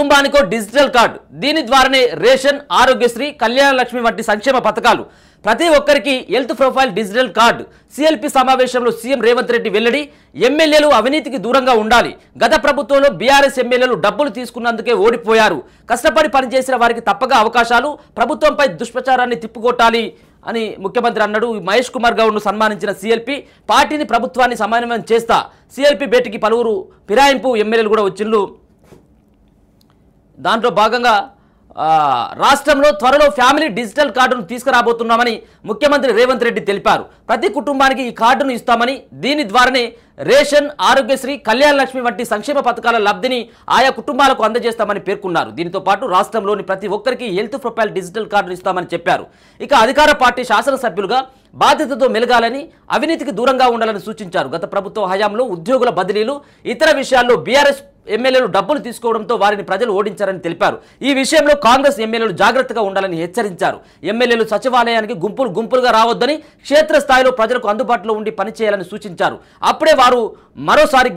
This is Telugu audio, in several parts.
కుటుంబానికో డిజిటల్ కార్డు, దీని ద్వారానే రేషన్, ఆరోగ్యశ్రీ, కళ్యాణ లక్ష్మి వంటి సంక్షేమ పథకాలు, ప్రతి ఒక్కరికి health profile digital card. CLP సమావేశంలో సీఎం రేవంత్ రెడ్డి వెల్లడి. ఎమ్మెల్యేలు అవినీతికి దూరంగా ఉండాలి. గత ప్రభుత్వంలో బీఆర్ఎస్ ఎమ్మెల్యేలు డబ్బులు తీసుకున్నందుకే ఓడిపోయారు. కష్టపడి పనిచేసిన వారికి తప్పగా అవకాశాలు, ప్రభుత్వంపై దుష్ప్రచారాన్ని తిప్పుకొట్టాలి అని ముఖ్యమంత్రి అన్నాడు. మహేష్ కుమార్ గౌడ్ను సన్మానించిన సిఎల్పి, పార్టీని ప్రభుత్వాన్ని సమన్వయం చేస్తా. సిఎల్పి భేటీకి పలువురు ఫిరాయింపు ఎమ్మెల్యేలు కూడా వచ్చిండ్రు. దాంట్లో భాగంగా రాష్ట్రంలో త్వరలో ఫ్యామిలీ డిజిటల్ కార్డును తీసుకురాబోతున్నామని ముఖ్యమంత్రి రేవంత్ రెడ్డి తెలిపారు. ప్రతి కుటుంబానికి ఈ కార్డును ఇస్తామని, దీని ద్వారానే రేషన్, ఆరోగ్యశ్రీ, కళ్యాణ లక్ష్మి వంటి సంక్షేమ పథకాల లబ్ధిని ఆయా కుటుంబాలకు అందజేస్తామని పేర్కొన్నారు. దీనితో పాటు రాష్ట్రంలోని ప్రతి ఒక్కరికి హెల్త్ ప్రొఫైల్ డిజిటల్ కార్డును ఇస్తామని చెప్పారు. ఇక అధికార పార్టీ శాసనసభ్యులుగా బాధ్యతతో మెలగాలని, అవినీతికి దూరంగా ఉండాలని సూచించారు. గత ప్రభుత్వ హయాంలో ఉద్యోగుల బదిలీలు, ఇతర విషయాల్లో బీఆర్ఎస్ ఎమ్మెల్యేలు డబ్బులు తీసుకోవడంతో వారిని ప్రజలు ఓడించారని తెలిపారు. ఈ విషయంలో కాంగ్రెస్ ఎమ్మెల్యేలు జాగ్రత్తగా ఉండాలని హెచ్చరించారు. ఎమ్మెల్యేలు సచివాలయానికి గుంపులుగా రావద్దని, క్షేత్రస్థాయిలో ప్రజలకు అందుబాటులో ఉండి పనిచేయాలని సూచించారు. అప్పుడే వారు మరోసారి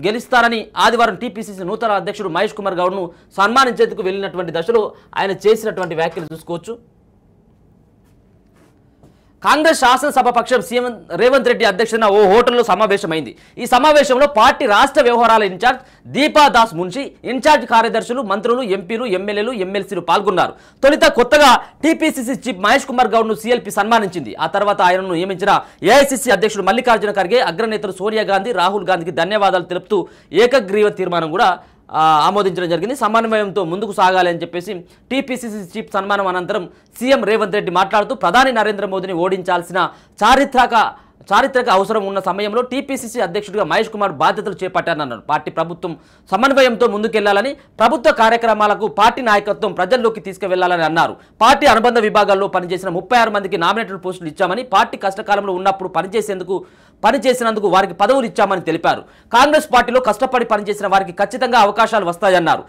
గెలుస్తారని ఆదివారం టీపీసీసీ నూతన అధ్యక్షుడు మహేష్ కుమార్ గౌడ్ను సన్మానించేందుకు వెళ్ళినటువంటి దశలో ఆయన చేసినటువంటి వ్యాఖ్యలు చూసుకోవచ్చు. కాంగ్రెస్ శాసనసభ పక్షం సీఎం రేవంత్ రెడ్డి అధ్యక్షతన ఓ హోటల్లో సమావేశమైంది. ఈ సమావేశంలో పార్టీ రాష్ట్ర వ్యవహారాల ఇన్ఛార్జ్ దీపా దాస్ మున్షి, ఇన్ఛార్జ్ కార్యదర్శులు, మంత్రులు, ఎంపీలు, ఎమ్మెల్యేలు, ఎమ్మెల్సీలు పాల్గొన్నారు. తొలుత కొత్తగా టీపీసీసీ చీఫ్ మహేష్ కుమార్ గౌడ్ను సీఎల్పీ సన్మానించింది. ఆ తర్వాత ఆయనను నియమించిన ఏఐసీసీ అధ్యక్షుడు మల్లికార్జున ఖర్గే, అగ్రనేతలు సోనియా గాంధీ, రాహుల్ గాంధీకి ధన్యవాదాలు తెలుపుతూ ఏకగ్రీవ తీర్మానం కూడా ఆమోదించడం జరిగింది. సమన్వయంతో ముందుకు సాగాలి అని చెప్పేసి టీపీసీసీ చీఫ్ సన్మానం అనంతరం సీఎం రేవంత్ రెడ్డి మాట్లాడుతూ ప్రధాని నరేంద్ర మోదీని ఓడించాల్సిన చారిత్రక అవసరం ఉన్న సమయంలో టీపీసీసీ అధ్యక్షుడిగా మహేష్ కుమార్ బాధ్యతలు చేపట్టారన్నారు. పార్టీ ప్రభుత్వం సమన్వయంతో ముందుకెళ్లాలని, ప్రభుత్వ కార్యక్రమాలకు పార్టీ నాయకత్వం ప్రజల్లోకి తీసుకువెళ్లాలని అన్నారు. పార్టీ అనుబంధ విభాగాల్లో పనిచేసిన 36 మందికి నామినేటెడ్ పోస్టులు ఇచ్చామని, పార్టీ కష్టకాలంలో ఉన్నప్పుడు పనిచేసినందుకు వారికి పదవులు ఇచ్చామని తెలిపారు. కాంగ్రెస్ పార్టీలో కష్టపడి పనిచేసిన వారికి ఖచ్చితంగా అవకాశాలు వస్తాయన్నారు.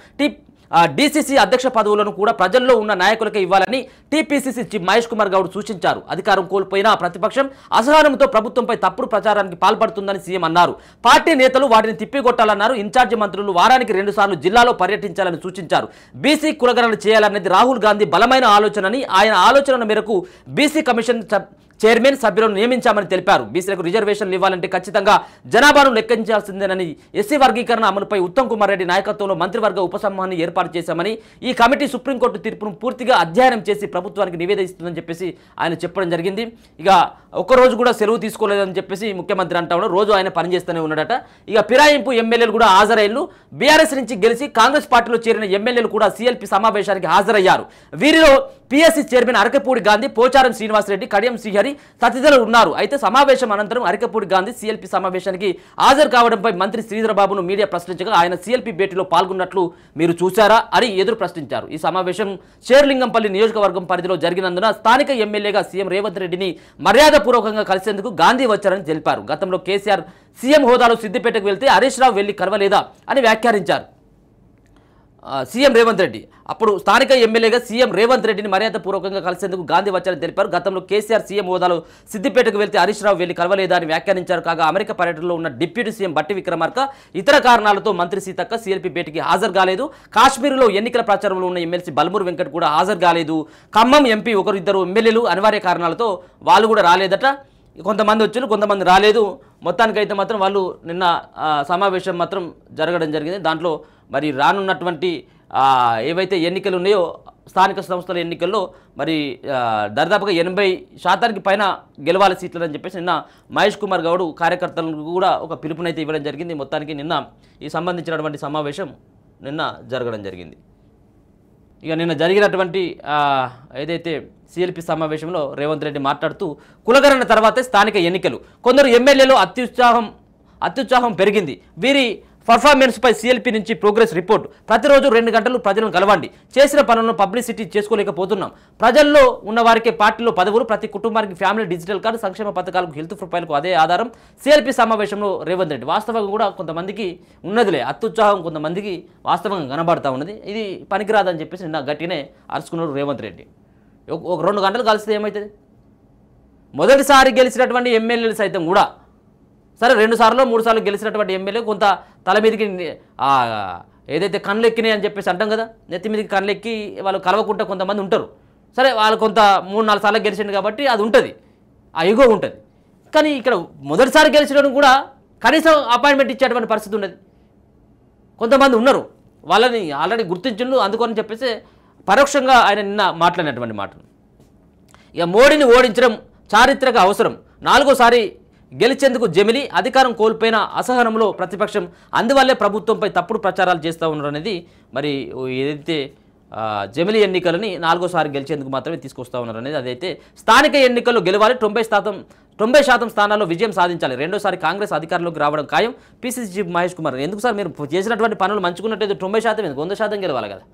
డీసీసీ అధ్యక్ష పదవులను కూడా ప్రజల్లో ఉన్న నాయకులకే ఇవ్వాలని టీపీసీసీ చీఫ్ మహేష్ కుమార్ గౌడ్ సూచించారు. అధికారం కోల్పోయినా ప్రతిపక్షం అసహనంతో ప్రభుత్వంపై తప్పుడు ప్రచారానికి పాల్పడుతుందని సీఎం అన్నారు. పార్టీ నేతలు వాటిని తిప్పికొట్టాలన్నారు. ఇన్ఛార్జి మంత్రులు వారానికి 2 సార్లు జిల్లాలో పర్యటించాలని సూచించారు. బీసీ కులగణన చేయాలనేది రాహుల్ గాంధీ బలమైన ఆలోచనని, ఆయన ఆలోచన మేరకు బీసీ కమిషన్ చైర్మన్ సభ్యులను నియమించామని తెలిపారు. బీసీలకు రిజర్వేషన్లు ఇవ్వాలంటే ఖచ్చితంగా జనాభాను లెక్కించాల్సిందేనని, ఎస్సీ వర్గీకరణ అమలుపై ఉత్తమ్ కుమార్ రెడ్డి నాయకత్వంలో మంత్రివర్గ ఉపసంఘాన్ని ఏర్పాటు చేశామని, ఈ కమిటీ సుప్రీంకోర్టు తీర్పును పూర్తిగా అధ్యయనం చేసి ప్రభుత్వానికి నివేదిస్తుందని చెప్పేసి ఆయన చెప్పడం జరిగింది. ఇక ఒక్కరోజు కూడా సెలవు తీసుకోలేదని చెప్పేసి ముఖ్యమంత్రి అంటా ఉన్నారు. రోజు ఆయన పనిచేస్తూనే ఉన్నాడట. ఇక ఫిరాయింపు ఎమ్మెల్యేలు కూడా హాజరయ్యారు. బీఆర్ఎస్ నుంచి గెలిచి కాంగ్రెస్ పార్టీలో చేరిన ఎమ్మెల్యేలు కూడా సీఎల్పీ సమావేశానికి హాజరయ్యారు. వీరిలో పీఎస్సీ చైర్మన్ అరకపూడి గాంధీ, పోచారం శ్రీనివాసరెడ్డి, కడియం శ్రీహరి తదితరులు ఉన్నారు. అయితే సమావేశం అనంతరం అరకపూడి గాంధీ సీఎల్పీ సమావేశానికి హాజరు కావడంపై మంత్రి శ్రీధర్ బాబును మీడియా ప్రశ్నించగా ఆయన సీఎల్పీ భేటీలో పాల్గొన్నట్లు మీరు చూశారా అని ఎదురు ప్రశ్నించారు. ఈ సమావేశం షేర్లింగంపల్లి నియోజకవర్గం పరిధిలో జరిగినందున స్థానిక ఎమ్మెల్యేగా సీఎం రేవంత్ రెడ్డిని మర్యాదపూర్వకంగా కలిసేందుకు గాంధీ వచ్చారని తెలిపారు. గతంలో కేసీఆర్ సీఎం హోదాలో సిద్దిపేటకు వెళ్తే హరీష్ రావు వెళ్లి కలవలేదా అని వ్యాఖ్యానించారు సీఎం రేవంత్ రెడ్డి. అప్పుడు స్థానిక ఎమ్మెల్యేగా సీఎం రేవంత్ రెడ్డిని మర్యాదపూర్వకంగా కలిసేందుకు గాంధీ వచ్చారని తెలిపారు. గతంలో కేసీఆర్ సీఎం హోదాలో సిద్దిపేటకు వెళ్తే హరీష్ రావు వెళ్లి కలవలేదా అని వ్యాఖ్యానించారు. కాగా అమెరికా పర్యటనలో ఉన్న డిప్యూటీ సీఎం బట్టి విక్రమార్క ఇతర కారణాలతో మంత్రి సీతక్క సీఎల్పీ భేటీకి హాజరు కాలేదు. కాశ్మీర్లో ఎన్నికల ప్రచారంలో ఉన్న ఎమ్మెల్సీ బల్మూరు వెంకట్ కూడా హాజరు కాలేదు. ఖమ్మం ఎంపీ 1-2 ఎమ్మెల్యేలు అనివార్య కారణాలతో వాళ్ళు కూడా రాలేదట. కొంతమంది వచ్చారు, కొంతమంది రాలేదు. మొత్తానికైతే మాత్రం వాళ్ళు నిన్న సమావేశం మాత్రం జరగడం జరిగింది. దాంట్లో మరి రానున్నటువంటి ఏవైతే ఎన్నికలు ఉన్నాయో స్థానిక సంస్థల ఎన్నికల్లో మరి దాదాపుగా 80% పైన గెలవాలి సీట్లని చెప్పేసి నిన్న మహేష్ కుమార్ గౌడ్ కార్యకర్తలకు కూడా ఒక పిలుపునైతే ఇవ్వడం జరిగింది. మొత్తానికి నిన్న ఈ సంబంధించినటువంటి సమావేశం నిన్న జరగడం జరిగింది. ఇక నిన్న జరిగినటువంటి ఏదైతే సీఎల్పీ సమావేశంలో రేవంత్ రెడ్డి మాట్లాడుతూ కులగణన తర్వాతే స్థానిక ఎన్నికలు, కొందరు ఎమ్మెల్యేలు అత్యుత్సాహం పెరిగింది, వీరి పర్ఫార్మెన్స్పై సీఎల్పీ నుంచి ప్రోగ్రెస్ రిపోర్ట్, ప్రతిరోజు 2 గంటలు ప్రజలను కలవండి, చేసిన పనులను పబ్లిసిటీ చేసుకోలేకపోతున్నాం, ప్రజల్లో ఉన్న వారికే పార్టీలో పదవులు, ప్రతి కుటుంబానికి ఫ్యామిలీ డిజిటల్ కార్డు, సంక్షేమ పథకాలకు హెల్త్ ప్రొఫైల్కు అదే ఆధారం. సీఎల్పీ సమావేశంలో రేవంత్ రెడ్డి వాస్తవంగా కూడా కొంతమందికి ఉన్నదిలే అత్యుత్సాహం, కొంతమందికి వాస్తవంగా కనబడతా ఉన్నది, ఇది పనికిరాదని చెప్పేసి నిన్న గట్టినే అరుచుకున్నాడు రేవంత్ రెడ్డి. ఒక 2 గంటలు కలిస్తే ఏమవుతుంది? మొదటిసారి గెలిచినటువంటి ఎమ్మెల్యేలు సైతం కూడా సరే 2 సార్లు 3 సార్లు గెలిచినటువంటి ఎమ్మెల్యే కొంత తల మీదకి ఏదైతే కళ్ళెక్కినాయి అని చెప్పేసి అంటాం కదా, నెత్తి మీదకి కళ్ళెక్కి వాళ్ళు కలవకుండా కొంతమంది ఉంటారు. సరే వాళ్ళు కొంత 3-4 సార్లు గెలిచిండు కాబట్టి అది ఉంటుంది, ఆ ఈగో ఉంటుంది. కానీ ఇక్కడ మొదటిసారి గెలిచడం కూడా కనీసం అపాయింట్మెంట్ ఇచ్చేటువంటి పరిస్థితి ఉన్నది. కొంతమంది ఉన్నారు, వాళ్ళని ఆల్రెడీ గుర్తించిండు, అందుకని చెప్పేసి పరోక్షంగా ఆయన నిన్న మాట్లాడినటువంటి మాటలు. ఇక మోడీని ఓడించడం చారిత్రక అవసరం, 4వ సారి గెలిచేందుకు జమిలి, అధికారం కోల్పోయిన అసహనంలో ప్రతిపక్షం, అందువల్లే ప్రభుత్వంపై తప్పుడు ప్రచారాలు చేస్తూ ఉన్నారు అనేది మరి ఏదైతే జమిలి ఎన్నికలని 4వ సారి గెలిచేందుకు మాత్రమే తీసుకొస్తా ఉన్నారు అనేది. అదైతే స్థానిక ఎన్నికల్లో గెలవాలి, 90% స్థానాల్లో విజయం సాధించాలి, 2వ సారి కాంగ్రెస్ అధికారంలోకి రావడం ఖాయం, పిసిసి చీఫ్ మహేష్ కుమార్. ఎందుకు సార్ మీరు చేసినటువంటి పనులు మంచుకున్నట్టయితే 90% 100% గెలవాలి కదా.